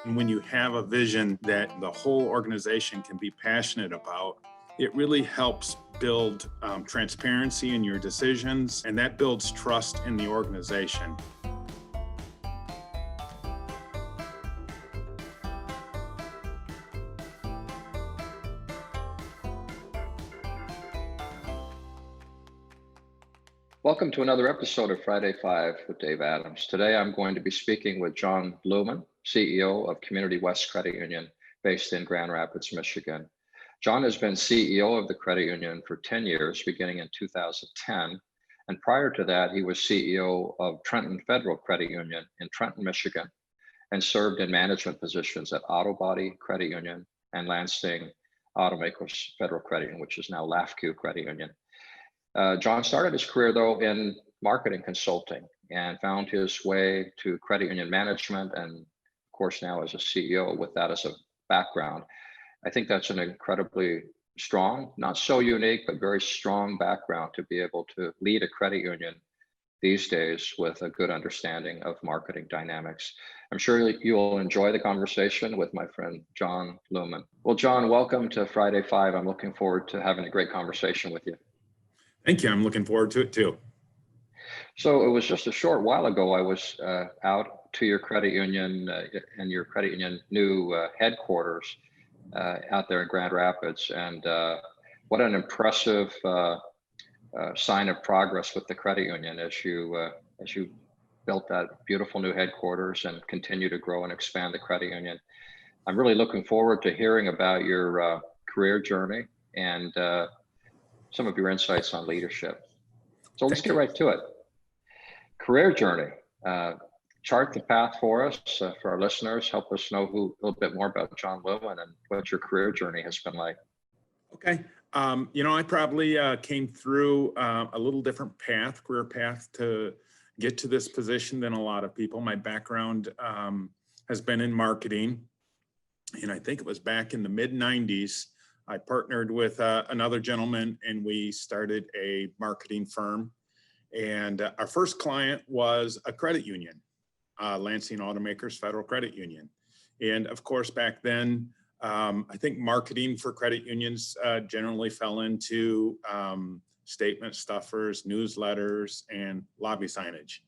And when you have a vision that the whole organization can be passionate about, it really helps build transparency in your decisions, and that builds trust in the organization. Welcome to another episode of Friday 5 with Dave Adams. Today I'm going to be speaking with John Looman, CEO of Community West Credit Union based in Grand Rapids, Michigan. John has been CEO of the credit union for 10 years, beginning in 2010. And prior to that, he was CEO of Trenton Federal Credit Union in Trenton, Michigan, and served in management positions at Auto Body Credit Union and Lansing Automakers Federal Credit Union, which is now LAFCU Credit Union. John started his career, though, in marketing consulting and found his way to credit union management and, of course, now as a CEO with that as a background. I think that's an incredibly strong, not so unique, but very strong background to be able to lead a credit union these days with a good understanding of marketing dynamics. I'm sure you will enjoy the conversation with my friend, John Looman. Well, John, welcome to Friday 5. I'm looking forward to having a great conversation with you. Thank you. I'm looking forward to it too. So it was just a short while ago, I was out to your credit union and your credit union new headquarters out there in Grand Rapids. And what an impressive sign of progress with the credit union as you built that beautiful new headquarters and continue to grow and expand the credit union. I'm really looking forward to hearing about your career journey and some of your insights on leadership. So let's get right to it. Career journey. Chart the path for us, for our listeners. Help us know a little bit more about John Looman and what your career journey has been like. Okay. I probably came through a little different career path to get to this position than a lot of people. My background has been in marketing, and I think it was back in the mid-90s. I partnered with another gentleman and we started a marketing firm. And our first client was a credit union, Lansing Automakers Federal Credit Union. And of course, back then, I think marketing for credit unions generally fell into statement stuffers, newsletters, and lobby signage.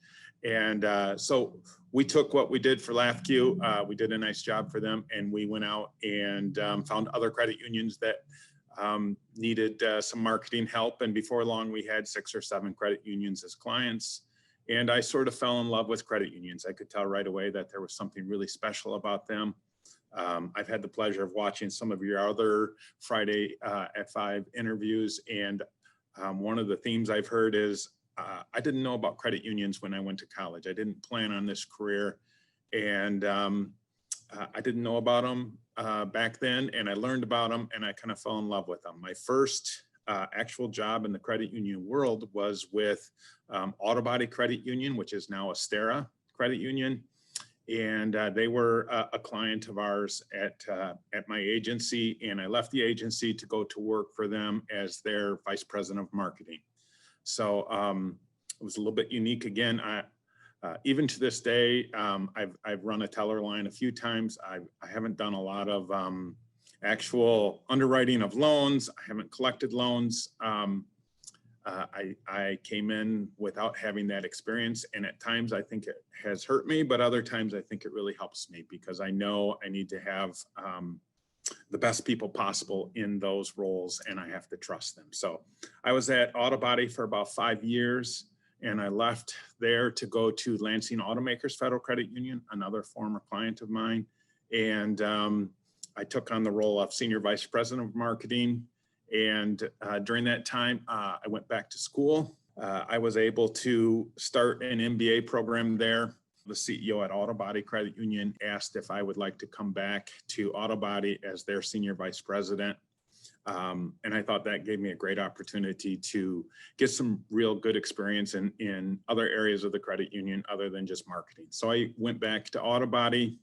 And so we took what we did for LAFCU, we did a nice job for them, and we went out and found other credit unions that needed some marketing help. And before long, we had 6 or 7 credit unions as clients. And I sort of fell in love with credit unions. I could tell right away that there was something really special about them. I've had the pleasure of watching some of your other Friday at 5 interviews. And one of the themes I've heard is, I didn't know about credit unions when I went to college. I didn't plan on this career, and I didn't know about them back then, and I learned about them, and I kind of fell in love with them. My first actual job in the credit union world was with Auto Body Credit Union, which is now Astera Credit Union, and they were a client of ours at my agency, and I left the agency to go to work for them as their vice president of marketing. So it was a little bit unique. Again, even to this day, I've run a teller line a few times. I haven't done a lot of actual underwriting of loans. I haven't collected loans. I came in without having that experience, and at times I think it has hurt me, but other times I think it really helps me because I know I need to have the best people possible in those roles, and I have to trust them. So I was at Auto Body for about 5 years, and I left there to go to Lansing Automakers Federal Credit Union, another former client of mine. And I took on the role of Senior Vice President of Marketing. And during that time, I went back to school. I was able to start an MBA program there. The CEO at Auto Body Credit Union asked if I would like to come back to Auto Body as their Senior Vice President. And I thought that gave me a great opportunity to get some real good experience in other areas of the credit union other than just marketing. So I went back to Auto Body,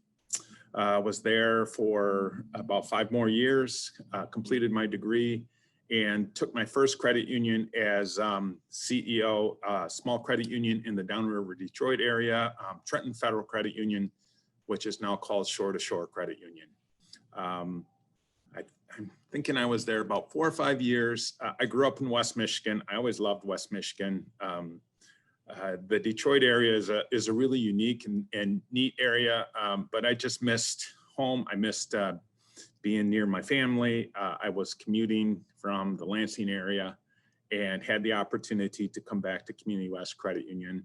was there for about 5 more years, completed my degree, and took my first credit union as CEO, small credit union in the Downriver Detroit area, Trenton Federal Credit Union, which is now called Shore to Shore Credit Union. I'm thinking I was there about 4 or 5 years. I grew up in West Michigan. I always loved West Michigan. The Detroit area is a really unique and neat area, but I just missed home. I missed being near my family. I was commuting from the Lansing area and had the opportunity to come back to Community West Credit Union.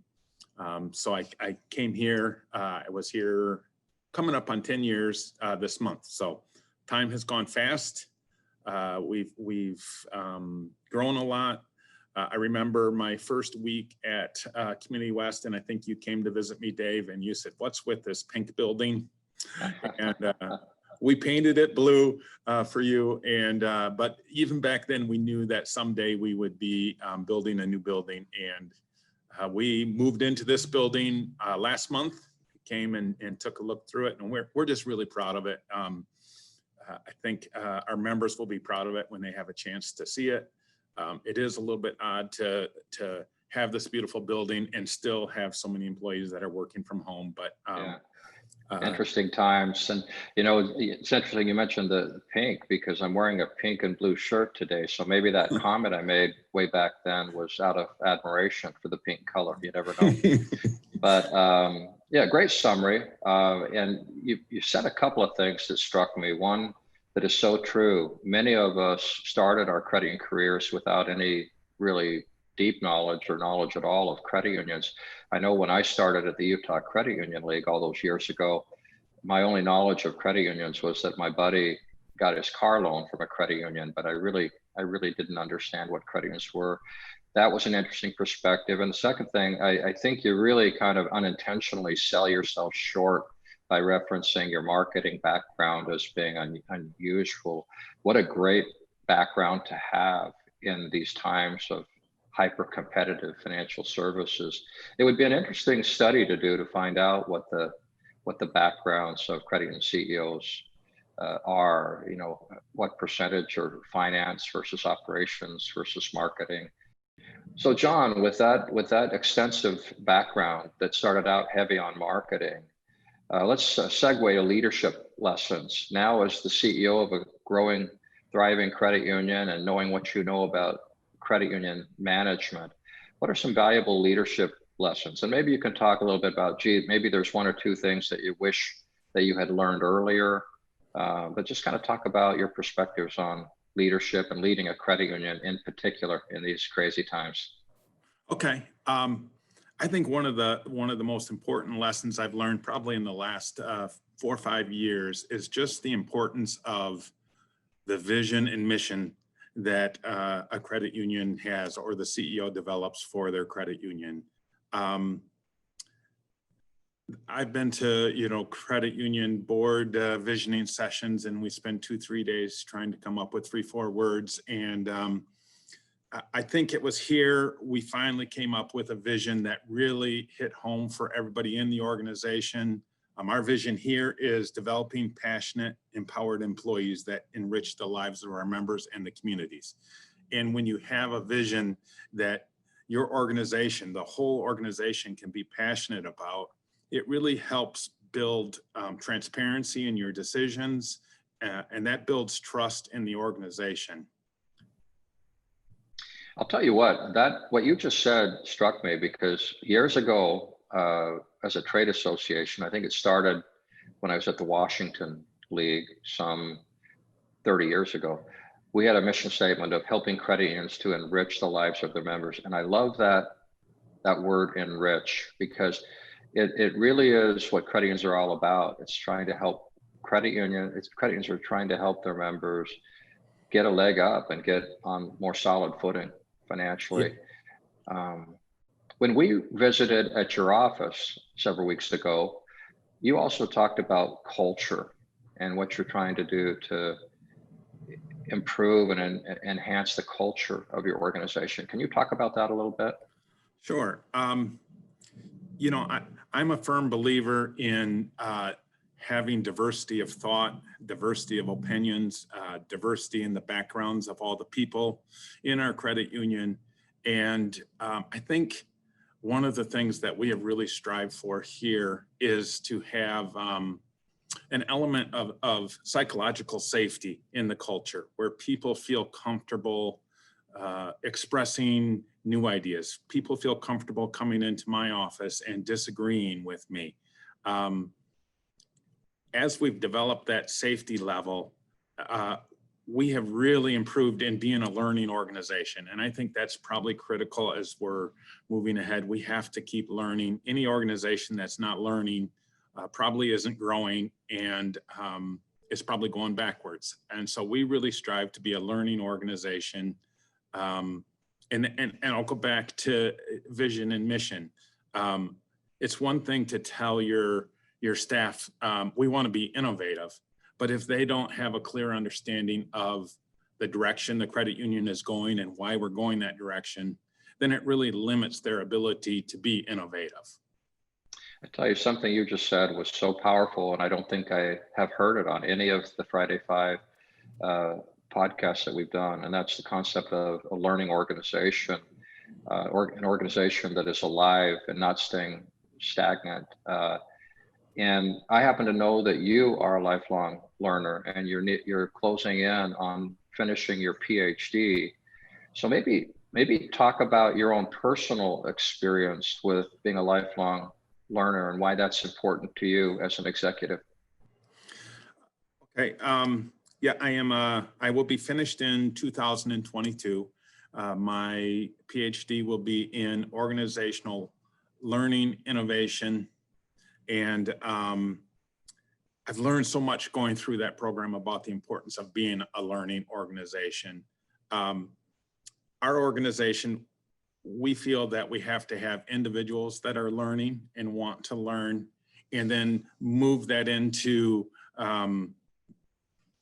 So I came here. I was here coming up on 10 years this month. So time has gone fast. We've grown a lot. I remember my first week at Community West, and I think you came to visit me, Dave, and you said, "What's with this pink building?" And we painted it blue for you. And but even back then, we knew that someday we would be building a new building. And we moved into this building last month. Came and took a look through it, and we're just really proud of it. I think our members will be proud of it when they have a chance to see it. It is a little bit odd to have this beautiful building and still have so many employees that are working from home, but interesting times. And it's interesting you mentioned the pink, because I'm wearing a pink and blue shirt today. So maybe that comment I made way back then was out of admiration for the pink color. You never know. But yeah, great summary. And you said a couple of things that struck me. One that is so true. Many of us started our credit union careers without any really deep knowledge or knowledge at all of credit unions. I know when I started at the Utah Credit Union League all those years ago, my only knowledge of credit unions was that my buddy got his car loan from a credit union, but I really didn't understand what credit unions were. That was an interesting perspective. And the second thing, I think you really kind of unintentionally sell yourself short by referencing your marketing background as being unusual. What a great background to have in these times of hyper-competitive financial services. It would be an interesting study to do to find out what the backgrounds of credit union CEOs are. What percentage are finance versus operations versus marketing. So John, with that extensive background that started out heavy on marketing, let's segue to leadership lessons. Now, as the CEO of a growing, thriving credit union and knowing what you know about credit union management, what are some valuable leadership lessons? And maybe you can talk a little bit about, maybe there's 1 or 2 things that you wish that you had learned earlier, but just kind of talk about your perspectives on leadership and leading a credit union in particular in these crazy times. Okay. I think one of the most important lessons I've learned probably in the last 4 or 5 years is just the importance of the vision and mission that a credit union has, or the CEO develops for their credit union. I've been to, credit union board visioning sessions, and we spend 2-3 days trying to come up with 3-4 words. And I think it was here we finally came up with a vision that really hit home for everybody in the organization. Our vision here is developing passionate, empowered employees that enrich the lives of our members and the communities. And when you have a vision that your organization, the whole organization, can be passionate about, it really helps build transparency in your decisions, and that builds trust in the organization. I'll tell you what you just said struck me, because years ago, as a trade association, I think it started when I was at the Washington League some 30 years ago, we had a mission statement of helping credit unions to enrich the lives of their members. And I love that word enrich, because it really is what credit unions are all about. It's trying to help credit unions are trying to help their members get a leg up and get on more solid footing financially. Yeah. When we visited at your office several weeks ago, you also talked about culture and what you're trying to do to improve and enhance the culture of your organization. Can you talk about that a little bit? Sure. I'm a firm believer in having diversity of thought, diversity of opinions, diversity in the backgrounds of all the people in our credit union. And I think one of the things that we have really strived for here is to have an element of psychological safety in the culture where people feel comfortable expressing new ideas. People feel comfortable coming into my office and disagreeing with me. As we've developed that safety level, we have really improved in being a learning organization. And I think that's probably critical as we're moving ahead. We have to keep learning. Any organization that's not learning probably isn't growing, and is probably going backwards. And so we really strive to be a learning organization. And I'll go back to vision and mission. It's one thing to tell your staff, we want to be innovative, but if they don't have a clear understanding of the direction the credit union is going and why we're going that direction, then it really limits their ability to be innovative. I tell you, something you just said was so powerful, and I don't think I have heard it on any of the Friday Five podcasts that we've done, and that's the concept of a learning organization, or an organization that is alive and not staying stagnant. And I happen to know that you are a lifelong learner, and you're closing in on finishing your PhD. So maybe talk about your own personal experience with being a lifelong learner and why that's important to you as an executive. Okay. Yeah, I will be finished in 2022. My PhD will be in organizational learning innovation. And I've learned so much going through that program about the importance of being a learning organization. Our organization, we feel that we have to have individuals that are learning and want to learn, and then move that into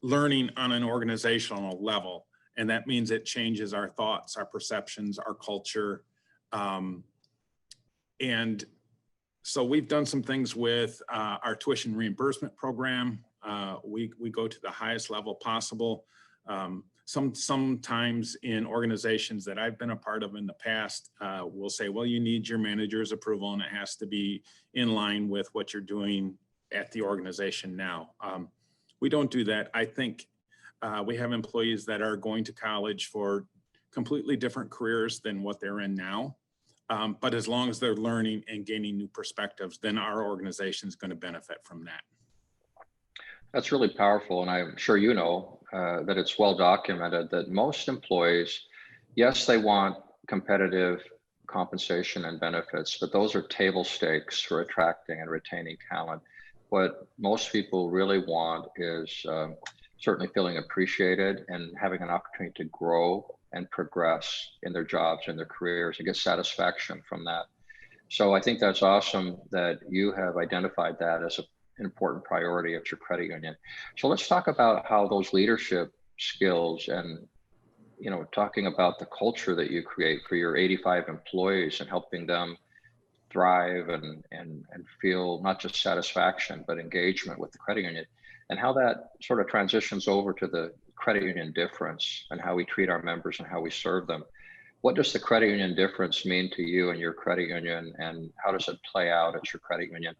learning on an organizational level. And that means it changes our thoughts, our perceptions, our culture. And so we've done some things with our tuition reimbursement program. We go to the highest level possible. Sometimes in organizations that I've been a part of in the past, we'll say, well, you need your manager's approval and it has to be in line with what you're doing at the organization now. We don't do that. I think we have employees that are going to college for completely different careers than what they're in now. But as long as they're learning and gaining new perspectives, then our organization is going to benefit from that. That's really powerful. And I'm sure you know that it's well documented that most employees, yes, they want competitive compensation and benefits, but those are table stakes for attracting and retaining talent. What most people really want is certainly feeling appreciated and having an opportunity to grow and progress in their jobs and their careers and get satisfaction from that. So I think that's awesome that you have identified that as an important priority at your credit union. So let's talk about how those leadership skills and, talking about the culture that you create for your 85 employees and helping them thrive and feel not just satisfaction, but engagement with the credit union, and how that sort of transitions over to the credit union difference and how we treat our members and how we serve them. What does the credit union difference mean to you and your credit union, and how does it play out at your credit union?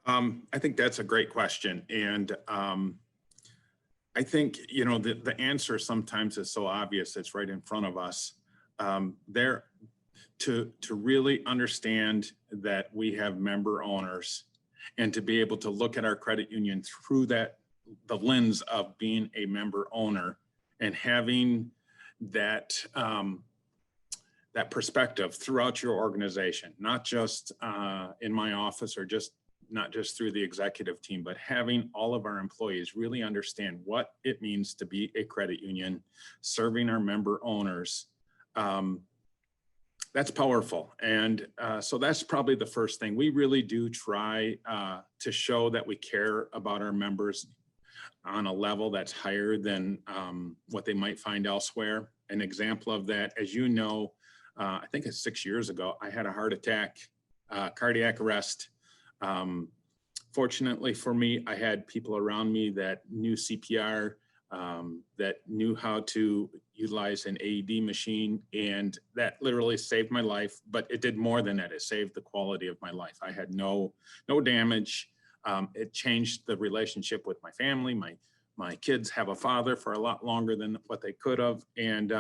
I think that's a great question. And I think, the answer sometimes is so obvious, it's right in front of us. To really understand that we have member owners and to be able to look at our credit union through the lens of being a member owner and having that perspective throughout your organization, not just in my office or not just through the executive team, but having all of our employees really understand what it means to be a credit union, serving our member owners. That's powerful. And so that's probably the first thing. We really do try to show that we care about our members on a level that's higher than what they might find elsewhere. An example of that, as you know, I think it's 6 years ago, I had a heart attack, cardiac arrest. Fortunately for me, I had people around me that knew CPR, that knew how to, utilize an AED machine, and that literally saved my life. But it did more than that. It saved the quality of my life. I had no damage. It changed the relationship with my family. My kids have a father for a lot longer than what they could have. And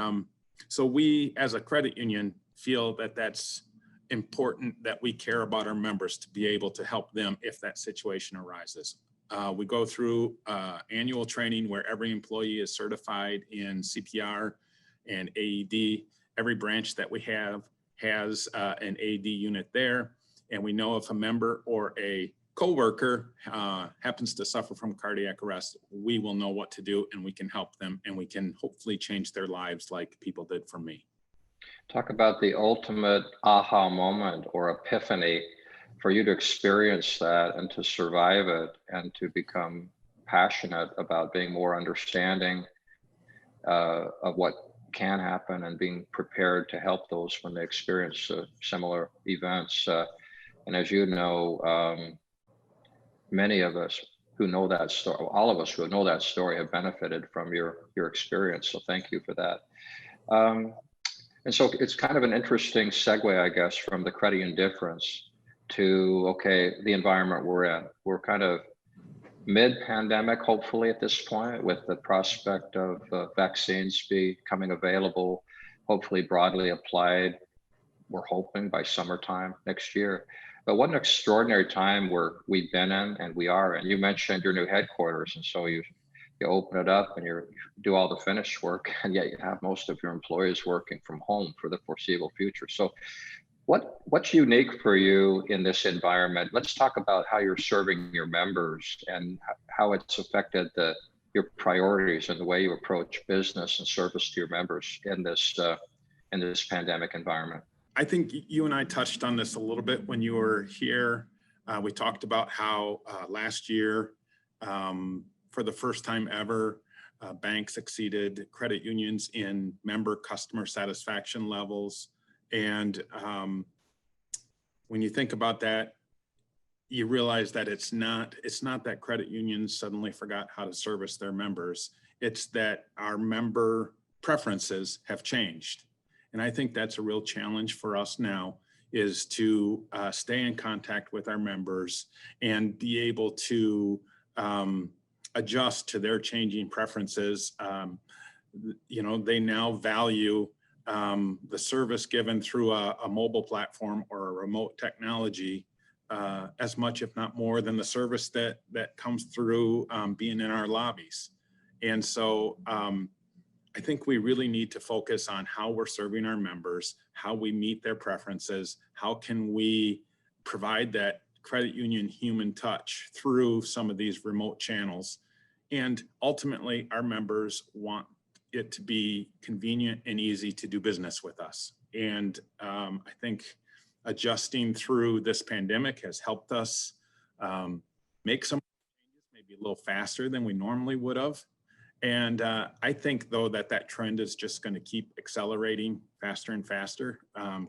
so we, as a credit union, feel that that's important, that we care about our members to be able to help them if that situation arises. We go through annual training where every employee is certified in CPR and AED. Every branch that we have has an AED unit there. And we know if a member or a coworker happens to suffer from cardiac arrest, we will know what to do, and we can help them, and we can hopefully change their lives like people did for me. Talk about the ultimate aha moment or epiphany for you to experience that and to survive it and to become passionate about being more understanding of what can happen and being prepared to help those when they experience similar events. And as you know, many of us who know that story, all of us who know that story have benefited from your experience. So thank you for that. And so it's kind of an interesting segue, I guess, from the credit indifference to, okay, the environment we're in. We're kind of mid-pandemic, hopefully at this point, with the prospect of vaccines becoming available, hopefully broadly applied, we're hoping by summertime next year. But what an extraordinary time we've been in and we are in. You mentioned your new headquarters, and so you open it up and you do all the finished work, and yet you have most of your employees working from home for the foreseeable future. So what's unique for you in this environment? Let's talk about how you're serving your members and how it's affected your priorities and the way you approach business and service to your members in this pandemic environment. I think you and I touched on this a little bit when you were here. We talked about how last year, for the first time ever, banks exceeded credit unions in member customer satisfaction levels. And when you think about that, you realize that it's not that credit unions suddenly forgot how to service their members. It's that our member preferences have changed. And I think that's a real challenge for us now, is to stay in contact with our members and be able to adjust to their changing preferences. They now value the service given through a mobile platform or a remote technology as much, if not more, than the service that comes through being in our lobbies. And so I think we really need to focus on how we're serving our members, how we meet their preferences, how can we provide that credit union human touch through some of these remote channels. And ultimately, our members want it to be convenient and easy to do business with us. And I think adjusting through this pandemic has helped us make some changes maybe a little faster than we normally would have. And I think, though, that trend is just going to keep accelerating faster and faster.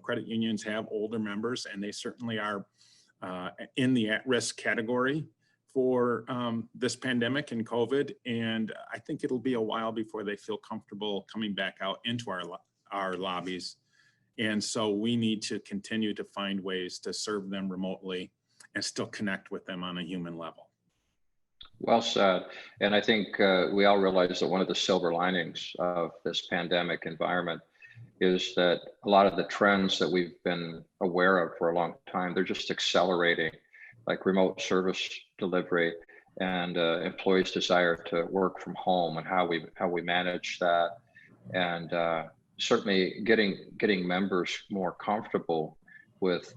Credit unions have older members, and they certainly are in the at-risk category for this pandemic and COVID. And I think it'll be a while before they feel comfortable coming back out into our lobbies. And so we need to continue to find ways to serve them remotely and still connect with them on a human level. Well said. And I think we all realize that one of the silver linings of this pandemic environment is that a lot of the trends that we've been aware of for a long time, they're just accelerating, like remote service delivery and employees' desire to work from home and how we manage that, and certainly getting members more comfortable with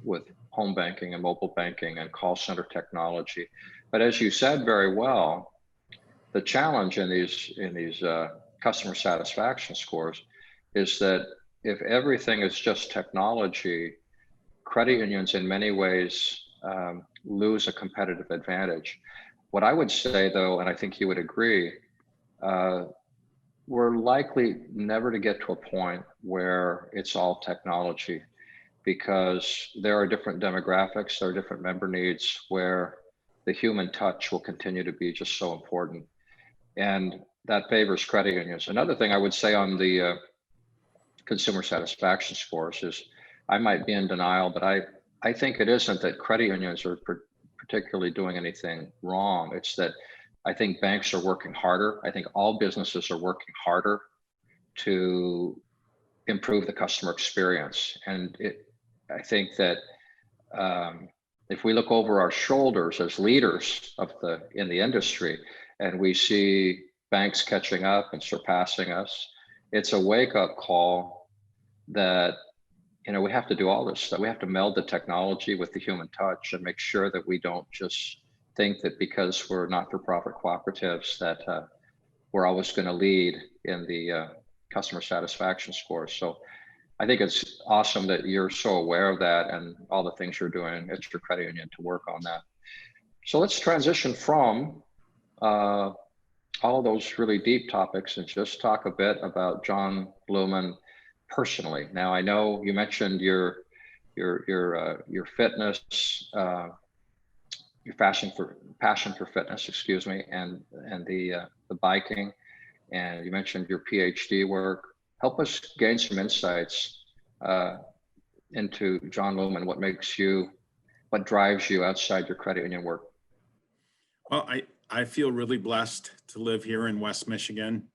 home banking and mobile banking and call center technology. But as you said very well, the challenge in these customer satisfaction scores is that if everything is just technology, credit unions in many ways lose a competitive advantage. What I would say, though, and I think you would agree, we're likely never to get to a point where it's all technology, because there are different demographics, there are different member needs where the human touch will continue to be just so important. And that favors credit unions. Another thing I would say on the consumer satisfaction scores is I might be in denial, but I think it isn't that credit unions are particularly doing anything wrong. It's that I think banks are working harder. I think all businesses are working harder to improve the customer experience. And I think that if we look over our shoulders as leaders in the industry, and we see banks catching up and surpassing us, it's a wake-up call that we have to do all this stuff. We have to meld the technology with the human touch and make sure that we don't just think that because we're not-for-profit cooperatives that we're always going to lead in the customer satisfaction scores. So I think it's awesome that you're so aware of that and all the things you're doing at your credit union to work on that. So let's transition from all of those really deep topics and just talk a bit about Jon Looman personally. Now, I know you mentioned your fitness, your passion for fitness, excuse me, and the biking, and you mentioned your PhD work. Help us gain some insights into Jon Looman. What drives you outside your credit union work? Well, I feel really blessed to live here in West Michigan.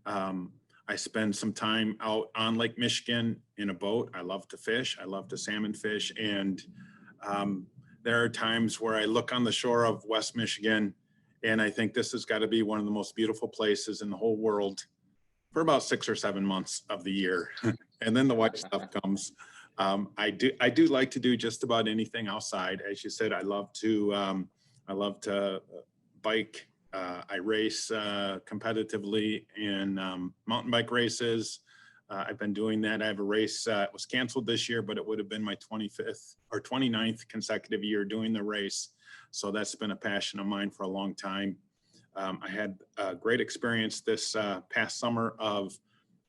I spend some time out on Lake Michigan in a boat. I love to fish. I love to salmon fish. And there are times where I look on the shore of West Michigan and I think this has got to be one of the most beautiful places in the whole world for about 6 or 7 months of the year. And then the white stuff comes. I do like to do just about anything outside. As you said, I love to bike. I race competitively in mountain bike races. I've been doing that. I have a race, it was canceled this year, but it would have been my 25th or 29th consecutive year doing the race. So that's been a passion of mine for a long time. I had a great experience this past summer of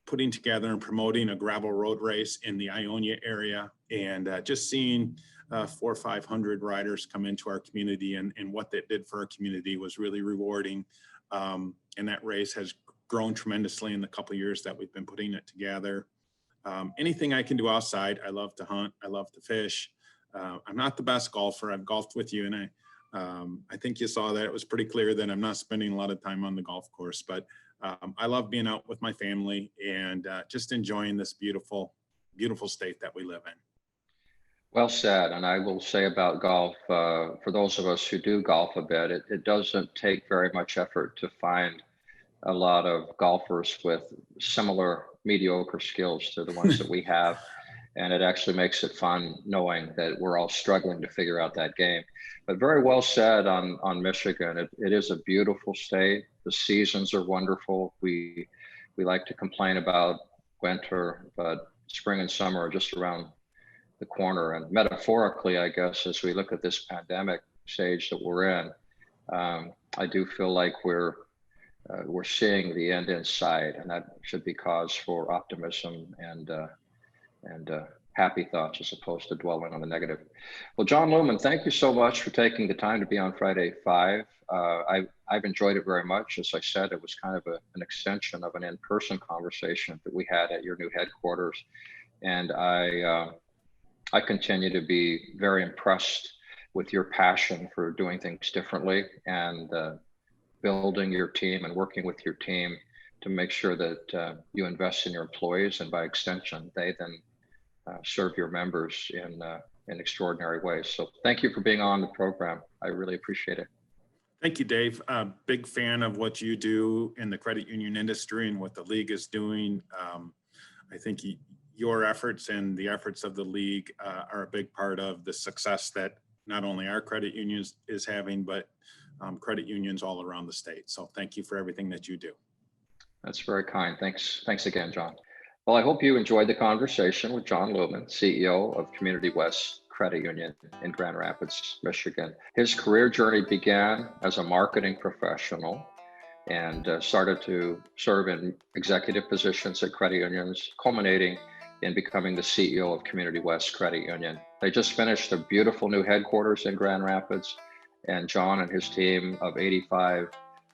putting together and promoting a gravel road race in the Ionia area, and just seeing 400 or 500 riders come into our community and what that did for our community was really rewarding. And that race has grown tremendously in the couple of years that we've been putting it together. Anything I can do outside, I love to hunt, I love to fish. I'm not the best golfer. I've golfed with you, and I think you saw that. It was pretty clear that I'm not spending a lot of time on the golf course, but I love being out with my family and just enjoying this beautiful, beautiful state that we live in. Well said. And I will say about golf, for those of us who do golf a bit, it doesn't take very much effort to find a lot of golfers with similar mediocre skills to the ones that we have. And it actually makes it fun knowing that we're all struggling to figure out that game. But very well said on Michigan. It is a beautiful state. The seasons are wonderful. We like to complain about winter, but spring and summer are just around the corner. And metaphorically, I guess, as we look at this pandemic stage that we're in, I do feel like we're seeing the end in sight, and that should be cause for optimism and happy thoughts as opposed to dwelling on the negative. Well, Jon Looman, thank you so much for taking the time to be on Friday 5. I've enjoyed it very much. As I said, it was kind of an extension of an in-person conversation that we had at your new headquarters. And I continue to be very impressed with your passion for doing things differently and building your team and working with your team to make sure that you invest in your employees, and by extension, they then serve your members in extraordinary ways. So thank you for being on the program. I really appreciate it. Thank you, Dave. Big fan of what you do in the credit union industry and what the league is doing. I think your efforts and the efforts of the league are a big part of the success that not only our credit union is having, but credit unions all around the state. So thank you for everything that you do. That's very kind. Thanks again, Jon. Well, I hope you enjoyed the conversation with Jon Looman, CEO of Community West Credit Union in Grand Rapids, Michigan. His career journey began as a marketing professional and started to serve in executive positions at credit unions, culminating in becoming the CEO of Community West Credit Union. They just finished a beautiful new headquarters in Grand Rapids, and Jon and his team of 85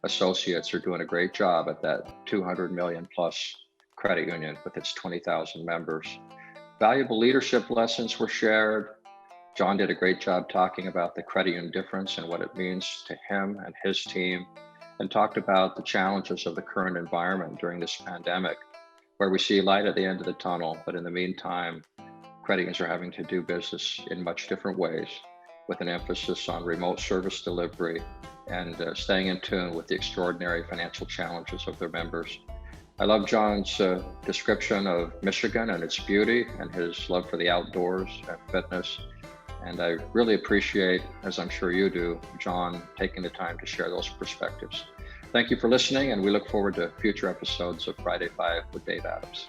associates are doing a great job at that 200 million plus credit union with its 20,000 members. Valuable leadership lessons were shared. Jon did a great job talking about the credit union difference and what it means to him and his team, and talked about the challenges of the current environment during this pandemic, where we see light at the end of the tunnel, but in the meantime, credit unions are having to do business in much different ways, with an emphasis on remote service delivery and staying in tune with the extraordinary financial challenges of their members. I love Jon's description of Michigan and its beauty and his love for the outdoors and fitness. And I really appreciate, as I'm sure you do, Jon taking the time to share those perspectives. Thank you for listening, and we look forward to future episodes of Friday 5 with Dave Adams.